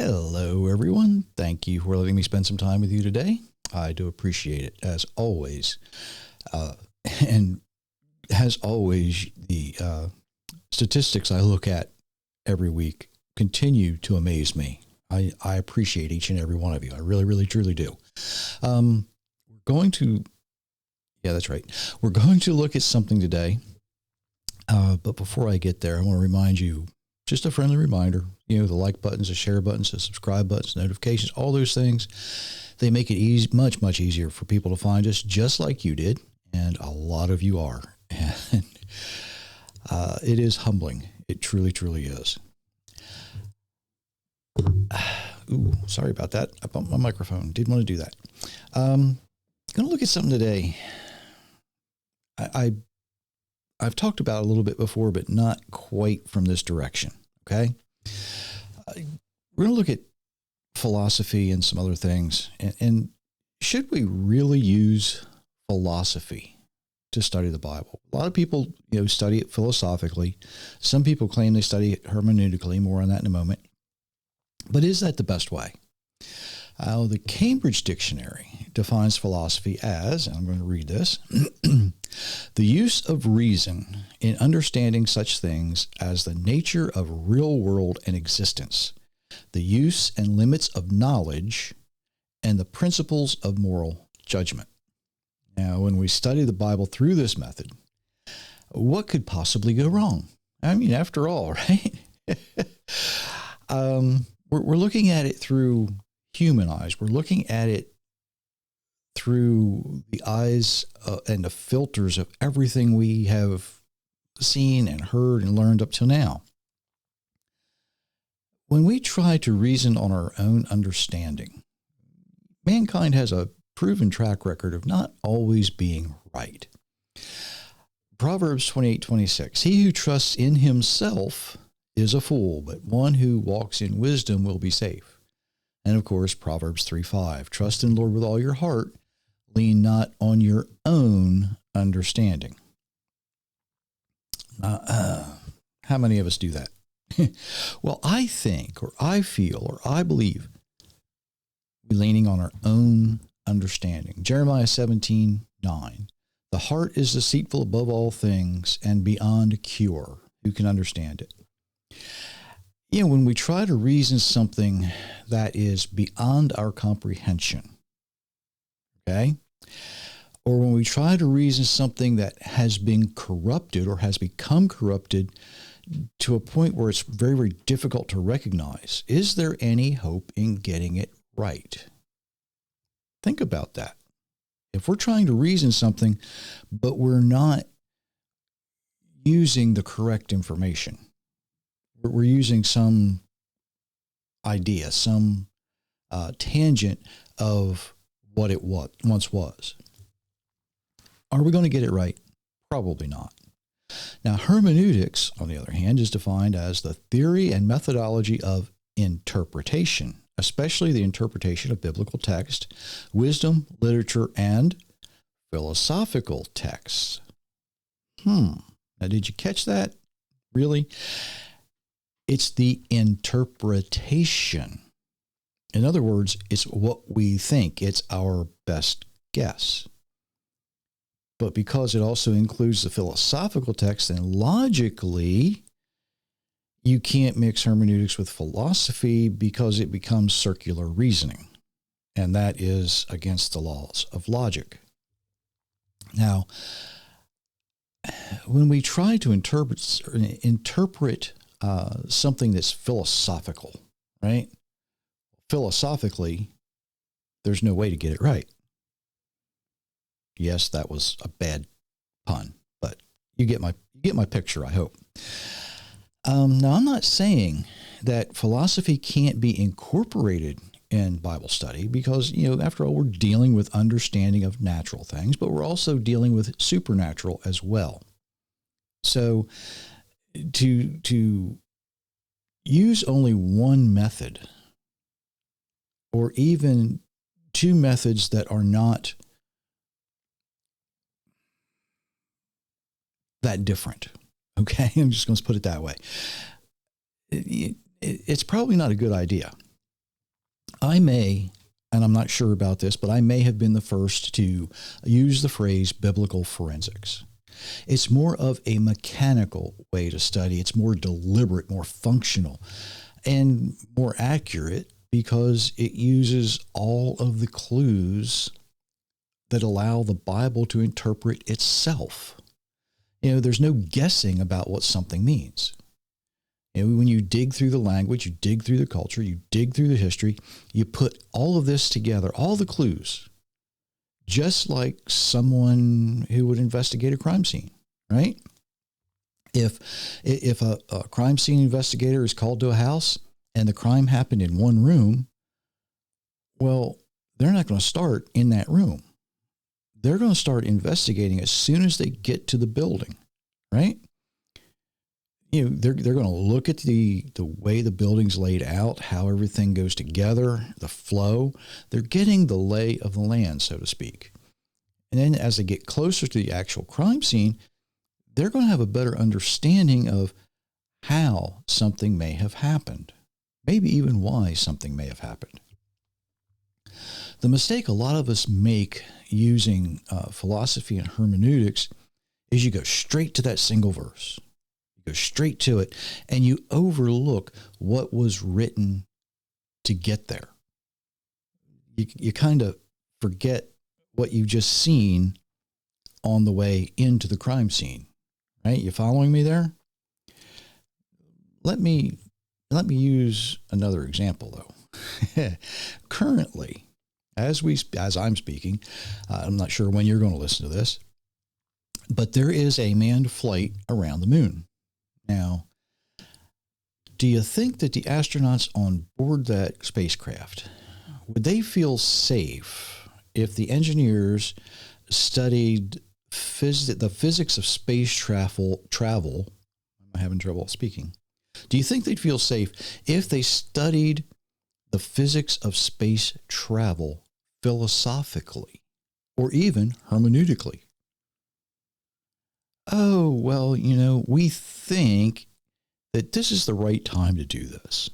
Hello, everyone. Thank you for letting me spend some time with you today. I do appreciate it, as always. Uh, and as always, the statistics I look at every week continue to amaze me. I appreciate each and every one of you. I really, really, truly do. We're going to, yeah, that's right. We're going to look at something today. But before I get there, I want to remind you, just a friendly reminder, the like buttons, the share buttons, the subscribe buttons, notifications, all those things, they make it easy, much, much easier for people to find us just like you did. And a lot of you are. And it is humbling. It truly, truly is. Ooh, sorry about that. I bumped my microphone. Didn't want to do that. Going to look at something today. I've talked about it a little bit before, but not quite from this direction. Okay. We're going to look at philosophy and some other things. And should we really use philosophy to study the Bible? A lot of people, study it philosophically. Some people claim they study it hermeneutically. More on that in a moment. But is that the best way? The Cambridge Dictionary defines philosophy as, and I'm going to read this, the use of reason in understanding such things as the nature of real world and existence, the use and limits of knowledge, and the principles of moral judgment. Now, when we study the Bible through this method, what could possibly go wrong? I mean, after all, right? We're looking at it through human eyes. We're looking at it through the eyes and the filters of everything we have seen and heard and learned up till now. When we try to reason on our own understanding, mankind has a proven track record of not always being right. Proverbs 28:26, he who trusts in himself is a fool, but one who walks in wisdom will be safe. And of course, Proverbs 3:5, trust in the Lord with all your heart, lean not on your own understanding. How many of us do that? Well, I think, or I feel, or I believe we're leaning on our own understanding. Jeremiah 17:9, the heart is deceitful above all things and beyond cure. Who can understand it? When we try to reason something that is beyond our comprehension, okay? Or when we try to reason something that has been corrupted or has become corrupted to a point where it's very, very difficult to recognize, is there any hope in getting it right? Think about that. If we're trying to reason something, but we're not using the correct information, we're using some idea, some tangent of what it once was. Are we going to get it right? Probably not. Now, hermeneutics, on the other hand, is defined as the theory and methodology of interpretation, especially the interpretation of biblical text, wisdom, literature, and philosophical texts. Now, did you catch that? Really? It's the interpretation. In other words, it's what we think. It's our best guess. But because it also includes the philosophical text, then logically, you can't mix hermeneutics with philosophy because it becomes circular reasoning. And that is against the laws of logic. Now, when we try to interpret something that's philosophical, right? Philosophically, there's no way to get it right. Yes, that was a bad pun, but you get my picture, I hope. Now, I'm not saying that philosophy can't be incorporated in Bible study because, after all, we're dealing with understanding of natural things, but we're also dealing with supernatural as well. So to use only one method or even two methods that are not that different, okay? I'm just going to put it that way. It's probably not a good idea. I may, and I'm not sure about this, but I may have been the first to use the phrase biblical forensics. It's more of a mechanical way to study. It's more deliberate, more functional, and more accurate because it uses all of the clues that allow the Bible to interpret itself. There's no guessing about what something means. When you dig through the language, you dig through the culture, you dig through the history, you put all of this together, all the clues, just like someone who would investigate a crime scene, right? If a crime scene investigator is called to a house and the crime happened in one room, well, they're not going to start in that room. They're going to start investigating as soon as they get to the building, right? They're going to look at the way the building's laid out, how everything goes together, the flow. They're getting the lay of the land, so to speak. And then as they get closer to the actual crime scene, they're going to have a better understanding of how something may have happened, maybe even why something may have happened. The mistake a lot of us make using philosophy and hermeneutics is you go straight to that single verse. You go straight to it, and you overlook what was written to get there. You kind of forget what you've just seen on the way into the crime scene, right? You following me there? Let me use another example, though. Currently, as I'm speaking, I'm not sure when you're going to listen to this, but there is a manned flight around the moon. Now, do you think that the astronauts on board that spacecraft, would they feel safe if the engineers studied the physics of space travel? I'm having trouble speaking. Do you think they'd feel safe if they studied the physics of space travel philosophically or even hermeneutically? Oh, well, we think that this is the right time to do this.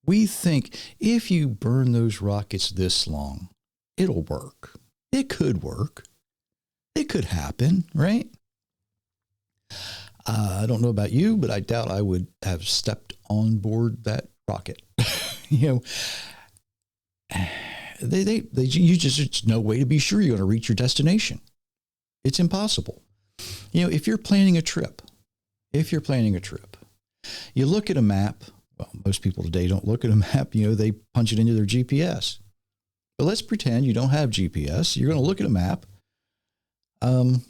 We think if you burn those rockets this long, it'll work. It could work. It could happen, right? I don't know about you, but I doubt I would have stepped on board that rocket. It's no way to be sure you're going to reach your destination. It's impossible. If you're planning a trip, you look at a map. Well, most people today don't look at a map. They punch it into their GPS. But let's pretend you don't have GPS. You're going to look at a map, and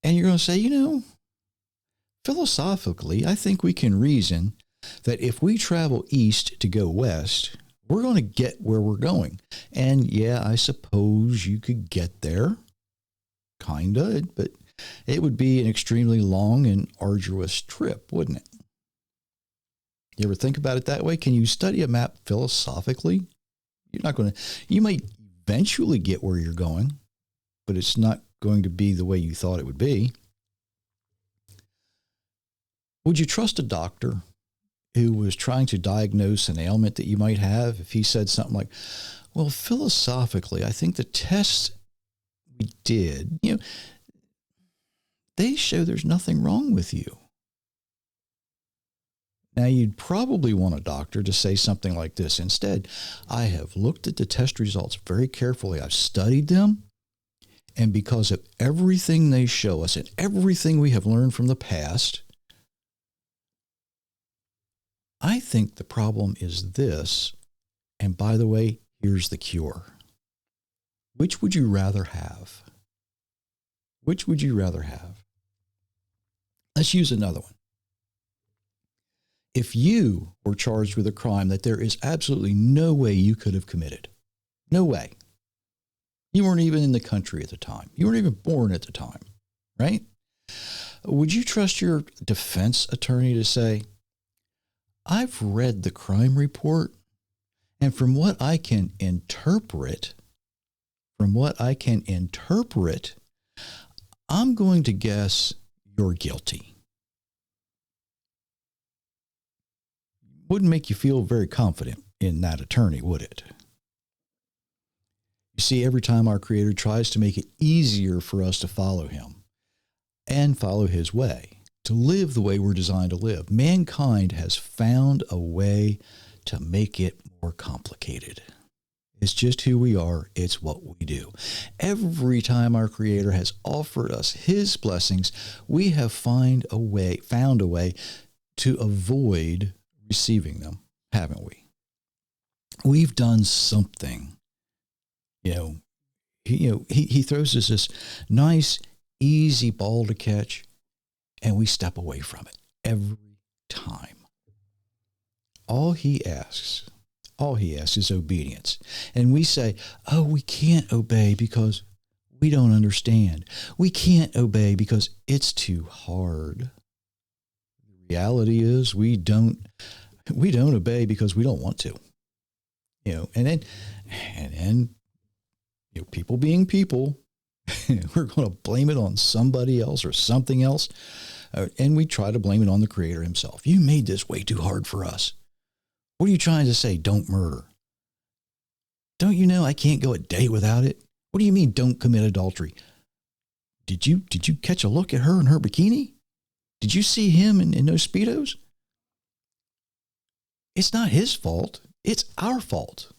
you're going to say, philosophically, I think we can reason that if we travel east to go west, we're going to get where we're going. And yeah, I suppose you could get there, kind of, but it would be an extremely long and arduous trip, wouldn't it? You ever think about it that way? Can you study a map philosophically? You might eventually get where you're going, but it's not going to be the way you thought it would be. Would you trust a doctor who was trying to diagnose an ailment that you might have if he said something like, well, philosophically, I think the tests we did, they show there's nothing wrong with you. Now, you'd probably want a doctor to say something like this. Instead, I have looked at the test results very carefully. I've studied them. And because of everything they show us and everything we have learned from the past, I think the problem is this. And by the way, here's the cure. Which would you rather have? Which would you rather have? Let's use another one. If you were charged with a crime that there is absolutely no way you could have committed, no way. You weren't even in the country at the time. You weren't even born at the time, right? Would you trust your defense attorney to say, I've read the crime report, and from what I can interpret, I'm going to guess you're guilty. Wouldn't make you feel very confident in that attorney, would it? You see, every time our Creator tries to make it easier for us to follow him and follow his way, to live the way we're designed to live, mankind has found a way to make it more complicated. It's just who we are. It's what we do. Every time our Creator has offered us his blessings, we have found a way to avoid receiving them, haven't we? We've done something. He throws us this nice, easy ball to catch, and we step away from it every time. All he asks is obedience. And we say, oh, we can't obey because we don't understand. We can't obey because it's too hard. The reality is we don't obey because we don't want to. And then people being people, we're going to blame it on somebody else or something else. And we try to blame it on the Creator himself. You made this way too hard for us. What are you trying to say? Don't murder. Don't you know I can't go a day without it? What do you mean don't commit adultery? Did you catch a look at her in her bikini? Did you see him in those Speedos? It's not his fault. It's our fault.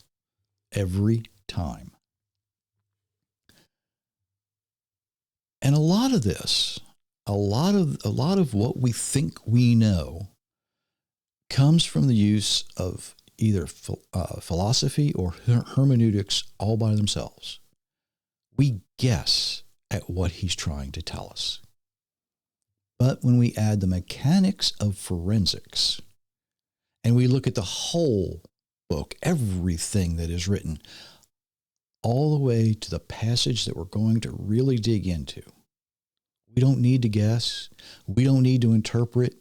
Every time. And a lot of this, a lot of what we think we know comes from the use of either philosophy or hermeneutics all by themselves. We guess at what he's trying to tell us. But when we add the mechanics of forensics and we look at the whole book, everything that is written, all the way to the passage that we're going to really dig into, we don't need to guess. We don't need to interpret,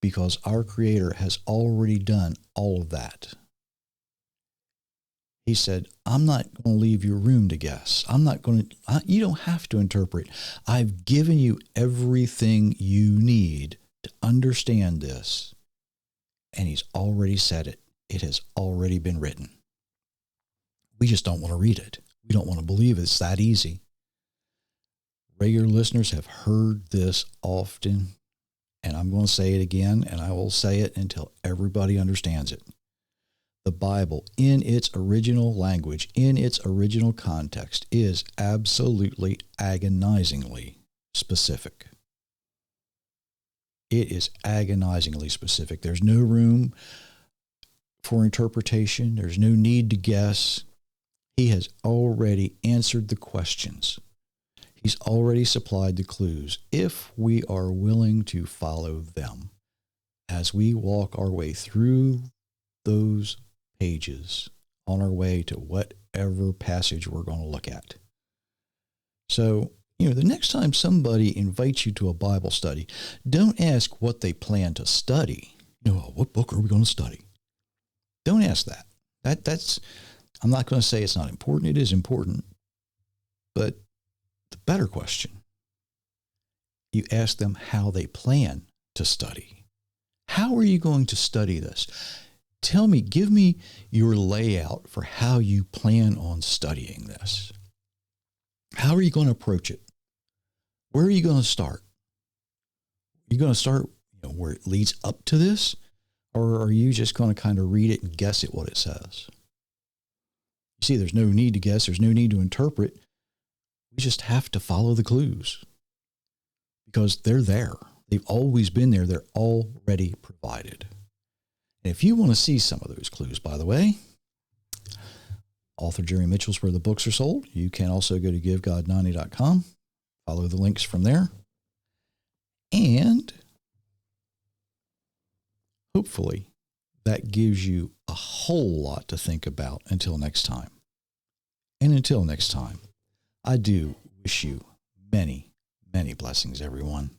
because our Creator has already done all of that. He said, I'm not going to leave you room to guess. You don't have to interpret. I've given you everything you need to understand this. And he's already said it. It has already been written. We just don't want to read it. We don't want to believe it's that easy. Regular listeners have heard this often, and I'm going to say it again, and I will say it until everybody understands it. The Bible, in its original language, in its original context, is absolutely agonizingly specific. It is agonizingly specific. There's no room for interpretation. There's no need to guess. He has already answered the questions. He's already supplied the clues if we are willing to follow them as we walk our way through those pages on our way to whatever passage we're going to look at. So, the next time somebody invites you to a Bible study, don't ask what they plan to study. What book are we going to study? Don't ask that. That's I'm not going to say it's not important. It is important. But the better question, you ask them how they plan to study. How are you going to study this? Give me your layout for how you plan on studying this. How are you going to approach it? Where are you going to start? Are you going to start where it leads up to this? Or are you just going to kind of read it and guess at what it says? You see, there's no need to guess. There's no need to interpret. We just have to follow the clues because they're there. They've always been there. They're already provided. And if you want to see some of those clues, by the way, author Jerry Mitchell's Where the Books Are Sold. You can also go to givegod90.com, follow the links from there, and hopefully that gives you a whole lot to think about until next time. And until next time, I do wish you many, many blessings, everyone.